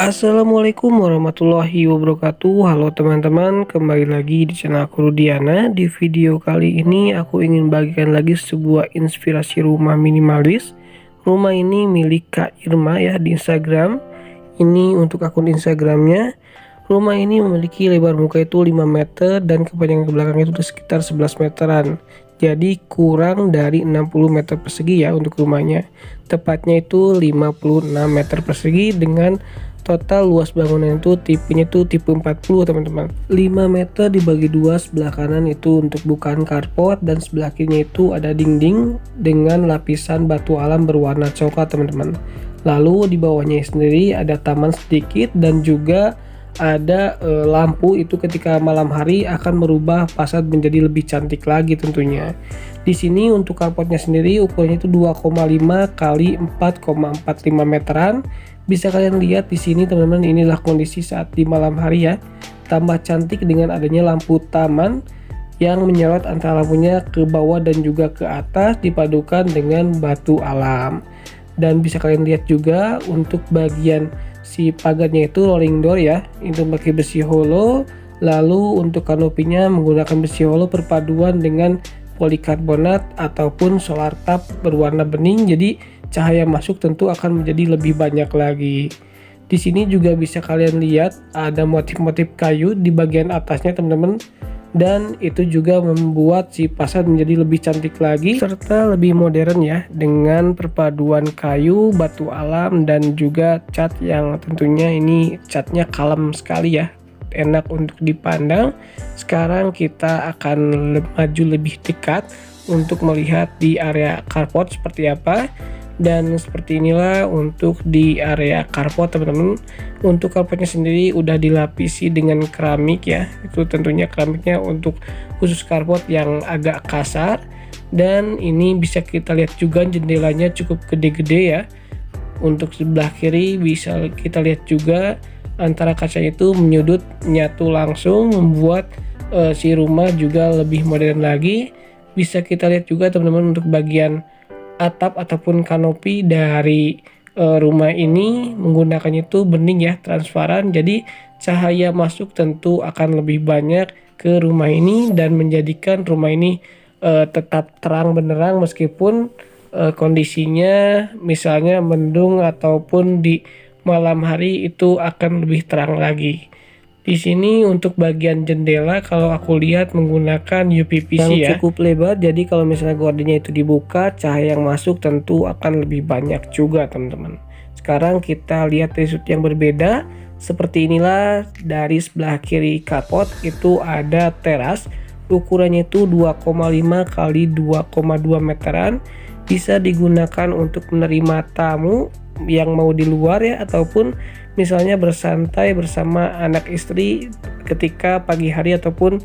Assalamualaikum warahmatullahi wabarakatuh. Halo teman-teman, kembali lagi di channel aku Rudiana. Di video kali ini aku ingin bagikan lagi sebuah inspirasi rumah minimalis. Rumah ini milik Kak Irma ya di Instagram. Ini untuk akun Instagramnya. Rumah ini memiliki lebar muka itu 5 meter dan kepanjangan ke belakang itu sekitar 11 meteran. Jadi kurang dari 60 meter persegi ya untuk rumahnya. Tepatnya itu 56 meter persegi dengan total luas bangunan itu tipenya itu tipe 40 teman-teman. 5 meter dibagi dua, sebelah kanan itu untuk bukaan carport dan sebelah kirinya itu ada dinding dengan lapisan batu alam berwarna coklat teman-teman. Lalu di bawahnya sendiri ada taman sedikit dan juga ada lampu itu ketika malam hari akan merubah fasad menjadi lebih cantik lagi tentunya. Di sini untuk carportnya sendiri ukurannya itu 2,5 kali 4,45 meteran. Bisa kalian lihat di sini teman-teman, inilah kondisi saat di malam hari ya. Tambah cantik dengan adanya lampu taman yang menyorot antara lampunya ke bawah dan juga ke atas dipadukan dengan batu alam. Dan bisa kalian lihat juga untuk bagian si pagarnya itu rolling door ya, itu pakai besi holo. Lalu untuk kanopinya menggunakan besi holo perpaduan dengan polikarbonat ataupun solar tap berwarna bening, jadi cahaya masuk tentu akan menjadi lebih banyak lagi. Di sini juga bisa kalian lihat ada motif-motif kayu di bagian atasnya teman-teman, dan itu juga membuat si fasad menjadi lebih cantik lagi serta lebih modern ya, dengan perpaduan kayu, batu alam dan juga cat yang tentunya ini catnya kalem sekali ya, enak untuk dipandang. Sekarang kita akan maju lebih dekat untuk melihat di area carport seperti apa. Dan seperti inilah untuk di area carport teman-teman. Untuk carportnya sendiri udah dilapisi dengan keramik ya, itu tentunya keramiknya untuk khusus carport yang agak kasar. Dan ini bisa kita lihat juga jendelanya cukup gede-gede ya. Untuk sebelah kiri bisa kita lihat juga antara kaca itu menyudut nyatu langsung, membuat si rumah juga lebih modern lagi. Bisa kita lihat juga teman-teman untuk bagian atap ataupun kanopi dari rumah ini menggunakannya itu bening ya, transparan, jadi cahaya masuk tentu akan lebih banyak ke rumah ini dan menjadikan rumah ini tetap terang benderang meskipun kondisinya misalnya mendung ataupun di malam hari itu akan lebih terang lagi. Di sini untuk bagian jendela kalau aku lihat menggunakan UPVC yang cukup lebar, jadi kalau misalnya gordinnya itu dibuka, cahaya yang masuk tentu akan lebih banyak juga teman-teman. Sekarang kita lihat dari sudut yang berbeda. Seperti inilah dari sebelah kiri carport itu ada teras, ukurannya itu 2,5 kali 2,2 meteran. Bisa digunakan untuk menerima tamu yang mau di luar ya, ataupun misalnya bersantai bersama anak istri ketika pagi hari ataupun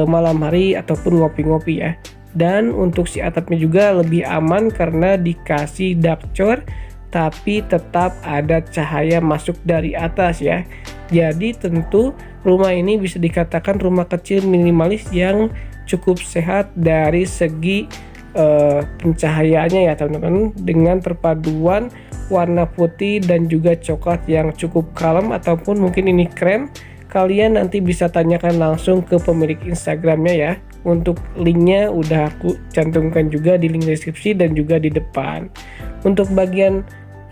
malam hari ataupun ngopi-ngopi ya. Dan untuk si atapnya juga lebih aman karena dikasih ductwork tapi tetap ada cahaya masuk dari atas ya. Jadi tentu rumah ini bisa dikatakan rumah kecil minimalis yang cukup sehat dari segi pencahayaannya ya teman-teman, dengan perpaduan warna putih dan juga coklat yang cukup kalem ataupun mungkin ini krem. Kalian nanti bisa tanyakan langsung ke pemilik Instagramnya ya. Untuk linknya udah aku cantumkan juga di link deskripsi dan juga di depan. Untuk bagian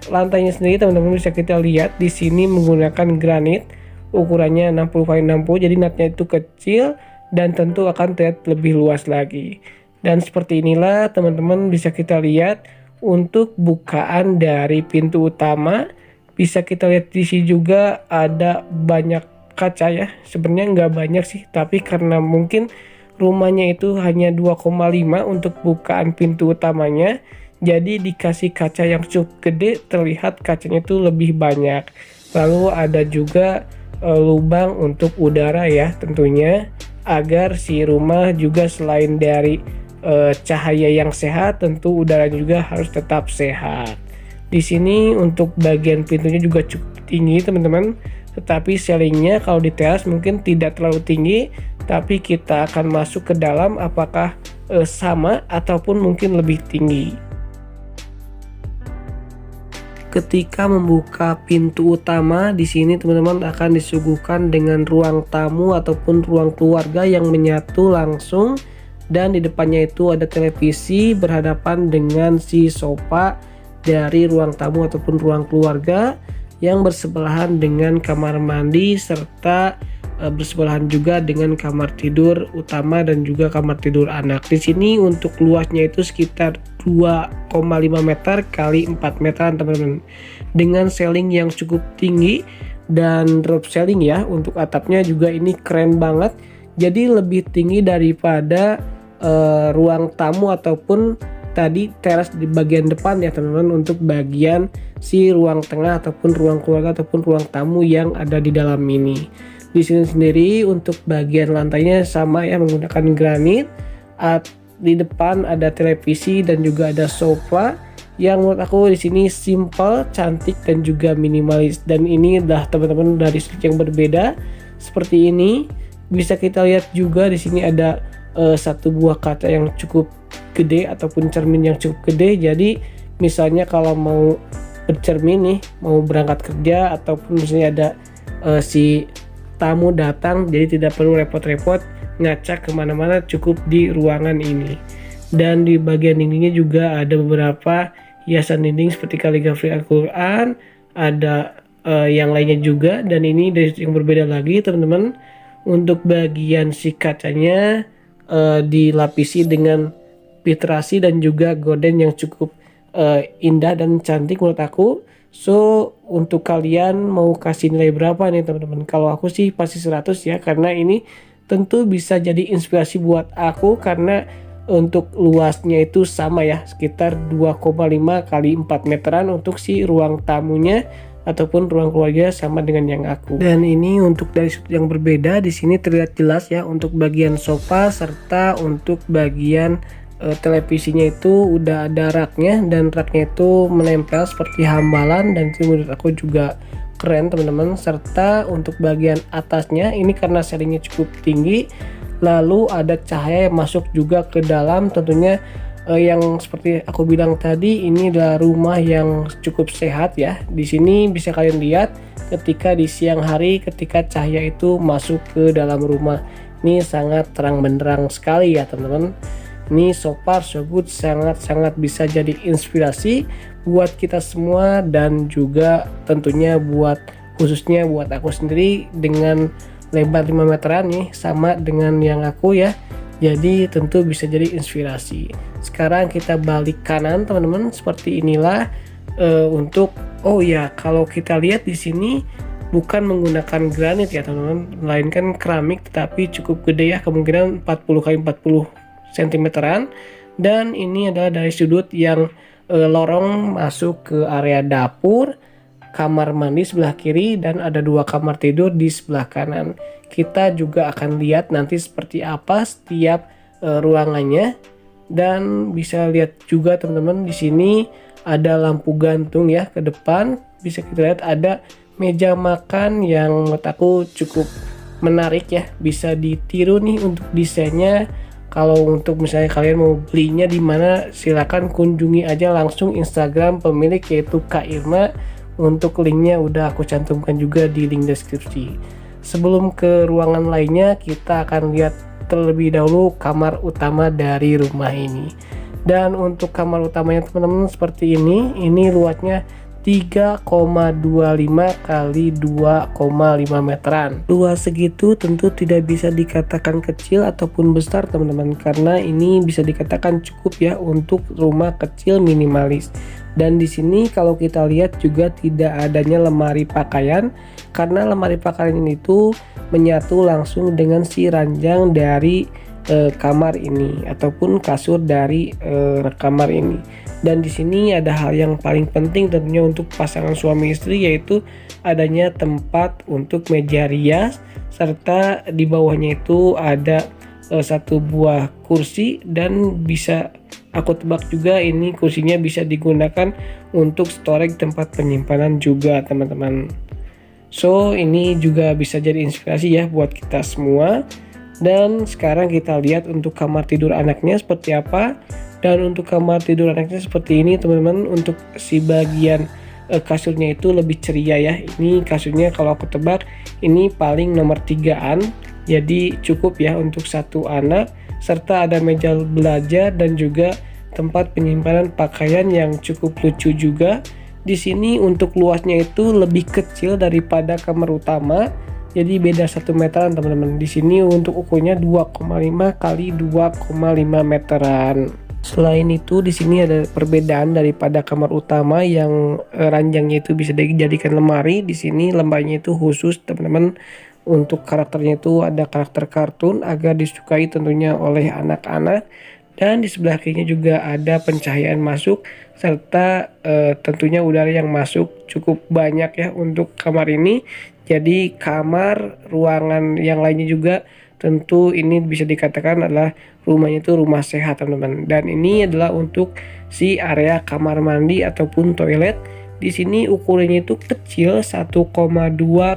lantainya sendiri teman-teman bisa kita lihat di sini menggunakan granit, ukurannya 60 x 60, jadi natnya itu kecil dan tentu akan terlihat lebih luas lagi. Dan seperti inilah teman-teman bisa kita lihat untuk bukaan dari pintu utama. Bisa kita lihat di sini juga ada banyak kaca ya. Sebenarnya nggak banyak sih, tapi karena mungkin rumahnya itu hanya 2,5 untuk bukaan pintu utamanya, jadi dikasih kaca yang cukup gede, terlihat kacanya itu lebih banyak. Lalu ada juga lubang untuk udara ya tentunya, agar si rumah juga selain dari cahaya yang sehat, tentu udara juga harus tetap sehat. Di sini untuk bagian pintunya juga cukup tinggi teman-teman, tetapi ceilingnya kalau di teras mungkin tidak terlalu tinggi, tapi kita akan masuk ke dalam apakah sama ataupun mungkin lebih tinggi. Ketika membuka pintu utama di sini teman-teman akan disuguhkan dengan ruang tamu ataupun ruang keluarga yang menyatu langsung, dan di depannya itu ada televisi berhadapan dengan si sofa dari ruang tamu ataupun ruang keluarga yang bersebelahan dengan kamar mandi serta bersebelahan juga dengan kamar tidur utama dan juga kamar tidur anak. Di sini untuk luasnya itu sekitar 2,5 meter kali 4 meteran teman-teman, dengan ceiling yang cukup tinggi dan drop ceiling ya. Untuk atapnya juga ini keren banget, jadi lebih tinggi daripada ruang tamu ataupun tadi teras di bagian depan ya teman-teman, untuk bagian si ruang tengah ataupun ruang keluarga ataupun ruang tamu yang ada di dalam ini. Di sini sendiri untuk bagian lantainya sama ya, menggunakan granit. Di depan ada televisi dan juga ada sofa yang menurut aku di sini simple, cantik dan juga minimalis. Dan ini dah teman-teman dari sudut yang berbeda seperti ini. Bisa kita lihat juga di sini ada satu buah kaca yang cukup gede ataupun cermin yang cukup gede. Jadi misalnya kalau mau bercermin nih, mau berangkat kerja ataupun misalnya ada si tamu datang, jadi tidak perlu repot-repot ngaca kemana-mana, cukup di ruangan ini. Dan di bagian dindingnya juga ada beberapa hiasan dinding seperti kaligrafi Al-Quran, ada yang lainnya juga. Dan ini dari yang berbeda lagi teman-teman, untuk bagian si kacanya dilapisi dengan vitrasi dan juga gorden yang cukup indah dan cantik menurut aku. So untuk kalian mau kasih nilai berapa nih teman-teman? Kalau aku sih pasti 100 ya, karena ini tentu bisa jadi inspirasi buat aku, karena untuk luasnya itu sama ya, sekitar 2,5 kali 4 meteran untuk si ruang tamunya ataupun ruang keluarga sama dengan yang aku. Dan ini untuk dari sudut yang berbeda, di sini terlihat jelas ya untuk bagian sofa serta untuk bagian televisinya itu udah ada raknya, dan raknya itu menempel seperti hambalan, dan itu menurut aku juga keren teman-teman. Serta untuk bagian atasnya ini karena ceilingnya cukup tinggi, lalu ada cahaya yang masuk juga ke dalam. Tentunya yang seperti aku bilang tadi, ini adalah rumah yang cukup sehat ya. Di sini bisa kalian lihat ketika di siang hari, ketika cahaya itu masuk ke dalam rumah, ini sangat terang benderang sekali ya teman-teman. Ini so far so good, sangat-sangat bisa jadi inspirasi buat kita semua, dan juga tentunya khususnya buat aku sendiri dengan lebar 5 meteran nih, sama dengan yang aku ya. Jadi tentu bisa jadi inspirasi. Sekarang kita balik kanan teman-teman, seperti inilah untuk kalau kita lihat di sini bukan menggunakan granit ya teman-teman, melainkan keramik, tetapi cukup gede ya, kemungkinan 40 x 40 cm-an. Dan ini adalah dari sudut yang lorong masuk ke area dapur, kamar mandi sebelah kiri, dan ada 2 kamar tidur di sebelah kanan. Kita juga akan lihat nanti seperti apa setiap ruangannya. Dan bisa lihat juga teman-teman, di sini ada lampu gantung ya ke depan. Bisa kita lihat ada meja makan yang menurut aku cukup menarik ya, bisa ditiru nih untuk desainnya. Kalau untuk misalnya kalian mau belinya di mana, silakan kunjungi aja langsung Instagram pemilik, yaitu Kak Irma. Untuk linknya udah aku cantumkan juga di link deskripsi. Sebelum ke ruangan lainnya, kita akan lihat terlebih dahulu kamar utama dari rumah ini. Dan untuk kamar utamanya teman-teman seperti ini luasnya 3,25 kali 2,5 meteran. Luas segitu tentu tidak bisa dikatakan kecil ataupun besar teman-teman, karena ini bisa dikatakan cukup ya untuk rumah kecil minimalis. Dan di sini kalau kita lihat juga tidak adanya lemari pakaian, karena lemari pakaian ini tuh menyatu langsung dengan si ranjang dari kamar ini ataupun kasur dari kamar ini. Dan di sini ada hal yang paling penting tentunya untuk pasangan suami istri, yaitu adanya tempat untuk meja rias, serta di bawahnya itu ada satu buah kursi, dan bisa aku tebak juga ini kursinya bisa digunakan untuk storage tempat penyimpanan juga teman-teman. So ini juga bisa jadi inspirasi ya buat kita semua. Dan sekarang kita lihat untuk kamar tidur anaknya seperti apa. Dan untuk kamar tidur anaknya seperti ini teman-teman. Untuk si bagian kasurnya itu lebih ceria ya. Ini kasurnya kalau aku tebak ini paling nomor 3-an, jadi cukup ya untuk satu anak, serta ada meja belajar dan juga tempat penyimpanan pakaian yang cukup lucu juga. Di sini untuk luasnya itu lebih kecil daripada kamar utama, jadi beda 1 meteran teman-teman. Di sini untuk ukurannya 2,5 kali 2,5 meteran. Selain itu di sini ada perbedaan daripada kamar utama yang ranjangnya itu bisa dijadikan lemari. Di sini lemarinya itu khusus teman-teman, untuk karakternya itu ada karakter kartun agar disukai tentunya oleh anak-anak. Dan di sebelah kirinya juga ada pencahayaan masuk serta tentunya udara yang masuk cukup banyak ya untuk kamar ini. Jadi kamar ruangan yang lainnya juga tentu ini bisa dikatakan adalah rumahnya itu rumah sehat teman-teman. Dan ini adalah untuk si area kamar mandi ataupun toilet. Di sini ukurannya itu kecil 1,2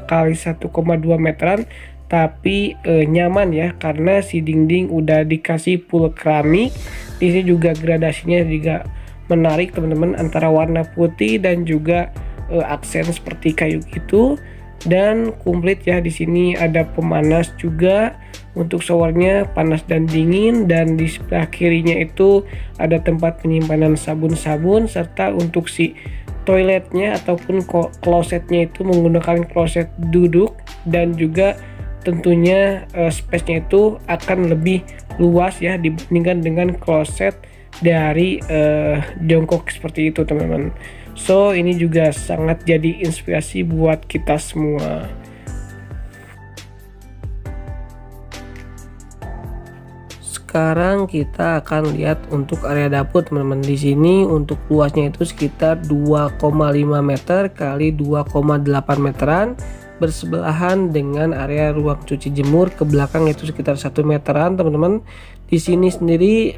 kali 1,2 meteran, tapi nyaman ya karena si dinding udah dikasih full keramik. Di sini juga gradasinya juga menarik teman-teman, antara warna putih dan juga aksen seperti kayu gitu. Dan komplit ya, di sini ada pemanas juga untuk showernya, panas dan dingin. Dan di sebelah kirinya itu ada tempat penyimpanan sabun-sabun, serta untuk si toiletnya ataupun klosetnya itu menggunakan kloset duduk. Dan juga tentunya space-nya itu akan lebih luas ya dibandingkan dengan kloset dari jongkok seperti itu teman-teman. So ini juga sangat jadi inspirasi buat kita semua. Sekarang kita akan lihat untuk area dapur teman-teman. Di sini untuk luasnya itu sekitar 2,5 meter kali 2,8 meteran, bersebelahan dengan area ruang cuci jemur. Ke belakang itu sekitar 1 meteran teman-teman. Di sini sendiri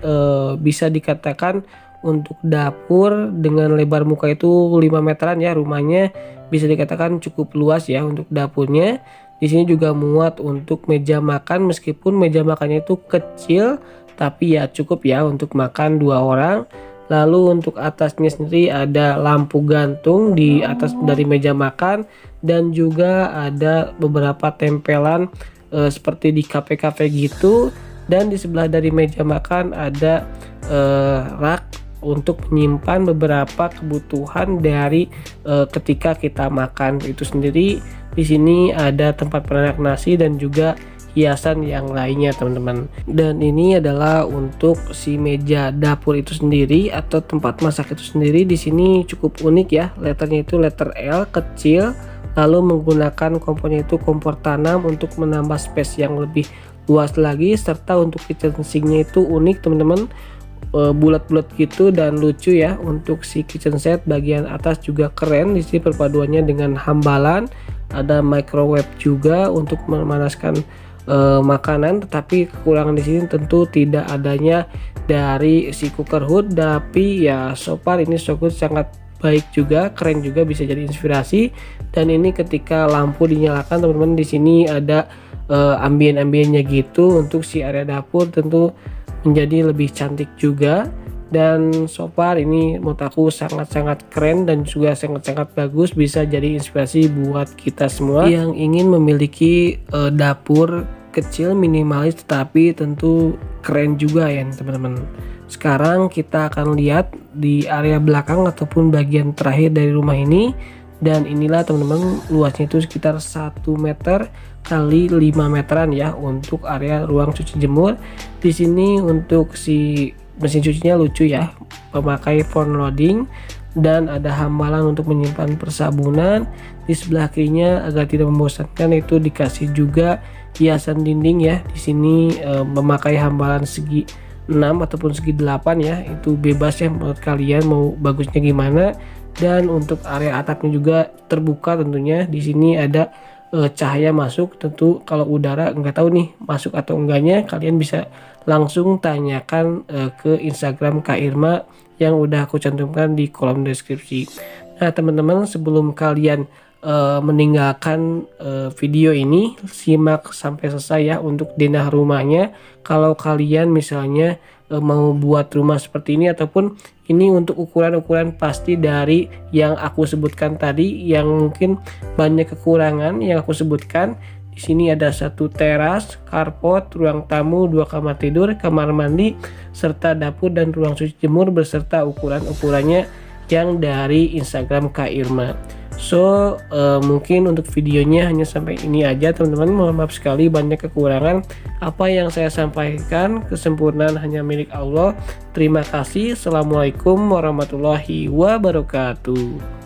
bisa dikatakan untuk dapur dengan lebar muka itu 5 meteran ya, rumahnya bisa dikatakan cukup luas ya untuk dapurnya. Di sini juga muat untuk meja makan, meskipun meja makannya itu kecil tapi ya cukup ya untuk makan 2 orang. Lalu untuk atasnya sendiri ada lampu gantung di atas dari meja makan, dan juga ada beberapa tempelan seperti di kafe-kafe gitu. Dan di sebelah dari meja makan ada rak untuk menyimpan beberapa kebutuhan dari ketika kita makan itu sendiri. Di sini ada tempat penanak nasi dan juga hiasan yang lainnya teman-teman. Dan ini adalah untuk si meja dapur itu sendiri atau tempat masak itu sendiri. Di sini cukup unik ya, letternya itu letter L kecil, lalu menggunakan kompornya itu kompor tanam untuk menambah space yang lebih luas lagi. Serta untuk kitchen sinknya itu unik teman-teman, bulat-bulat gitu dan lucu ya. Untuk si kitchen set bagian atas juga keren. Di sini perpaduannya dengan hambalan, ada microwave juga untuk memanaskan makanan. Tetapi kekurangan di sini tentu tidak adanya dari si cooker hood, tapi ya so far ini so good, sangat baik juga, keren juga, bisa jadi inspirasi. Dan ini ketika lampu dinyalakan teman-teman, di sini ada ambien-ambiennya gitu untuk si area dapur, tentu menjadi lebih cantik juga. Dan so far ini menurut aku sangat-sangat keren dan juga sangat-sangat bagus, bisa jadi inspirasi buat kita semua yang ingin memiliki dapur kecil minimalis tetapi tentu keren juga ya teman-teman. Sekarang kita akan lihat di area belakang ataupun bagian terakhir dari rumah ini. Dan inilah teman-teman, luasnya itu sekitar 1 meter kali 5 meteran ya untuk area ruang cuci jemur. Di sini untuk si mesin cucinya lucu ya, memakai front loading, dan ada hambalan untuk menyimpan persabunan. Di sebelah kirinya agar tidak membosankan itu dikasih juga hiasan dinding ya. Di sini memakai hambalan segi 6 ataupun segi 8 ya, itu bebas ya menurut kalian mau bagusnya gimana. Dan untuk area atapnya juga terbuka tentunya. Di sini ada cahaya masuk, tentu kalau udara nggak tahu nih masuk atau enggaknya, kalian bisa langsung tanyakan ke Instagram Kak Irma yang udah aku cantumkan di kolom deskripsi. Nah teman-teman, sebelum kalian meninggalkan video ini, simak sampai selesai ya untuk denah rumahnya. Kalau kalian misalnya mau buat rumah seperti ini, ataupun ini untuk ukuran-ukuran pasti dari yang aku sebutkan tadi, yang mungkin banyak kekurangan yang aku sebutkan. Di sini ada satu teras, carport, ruang tamu, 2 kamar tidur, kamar mandi, serta dapur dan ruang cuci jemur beserta ukuran-ukurannya yang dari Instagram Kak Irma. So mungkin untuk videonya hanya sampai ini aja teman-teman. Mohon maaf sekali banyak kekurangan. Apa yang saya sampaikan, kesempurnaan hanya milik Allah. Terima kasih. Assalamualaikum warahmatullahi wabarakatuh.